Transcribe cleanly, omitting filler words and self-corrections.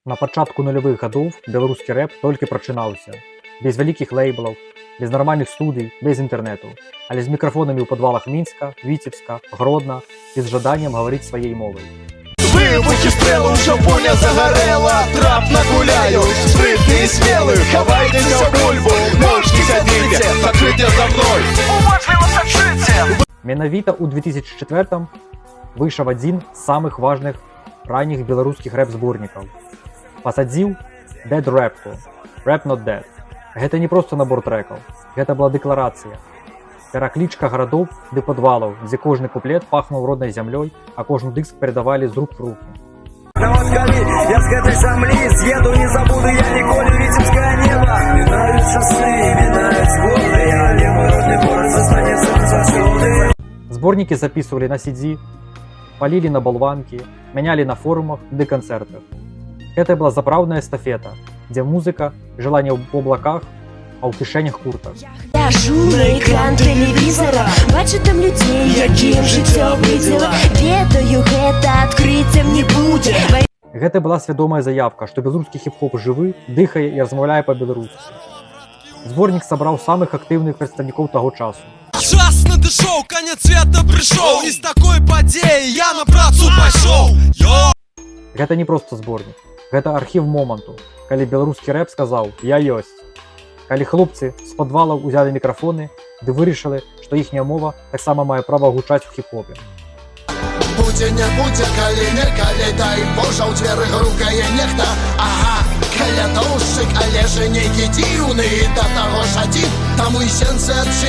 На пачатку нулявых гадоў беларускі рэп толькі прачынаўся. Без вялікіх лейблаў, без нармальных студый, без інтэрнэту, але з мікрафонамі ў падвалах Мінска, Віцебска, Гродна і з жаданнем гаварыць сваёй мовай. Выбухи стрелы, уже пуля загорела. Трап нагуляю, спрытный и смелый. Хавайтесь в бульбу, ножки ходите, сочите за мной. Уважливо сочите. Менавіта ў 2004-м выйшаў адзін з самых важных ранніх беларускіх рэп-зборнікаў. Пасадзіў Dead Rapку, Rap Not Dead. Гэта не проста набор трэкаў, гэта была дэкларацыя. Пераклічка гарадоў ды падвалаў, дзе кожны куплет пахнуў роднай зямлёй, а кожны дыск перадавалі з рук в руки. Я з гэтай зямлі з'еду, не забуду я ніколі віцебскае неба. Мінаюць часы, мінаюць годы, але мой родны горад застанецца назаўсёды. Зборнікі записывалі на CD, палілі на балванкі, мянялі на форумах ды канцэртах. Гэта была запраўдная эстафета, дзе музыка жыла не ў облаках, а ў кішэнях куртак. Ляжу на экран тэлевізара, бачу там людзей, якім жыццё выдзела. Ведаю, гэта адкрыццем не будзе. Гэта была свядомая заявка, што беларускі хіп-хоп жывы, дыхае і размаўляе па-беларуску. Зборнік сабраў самых актыўных прадстаўнікоў таго часу. Час надышоў, канец света прыйшоў, і з такой падзеі я на працу пайшоў. Гэта не проста зборнік, гэта архіў моманту, калі беларускі рэп сказаў «Я ёсць». Калі хлопцы з падвалаў узялі мікрафоны ды вырашылі, што іхняя мова таксама мае права гучаць у хіп-хопе. Будзе не будзе, калі не калі, дай Божа, ў дзверы грукае нехта. Ага, каля дошчык, але ж нейкі дзіўны, да таго ж адзін, таму і сенцы адчыні.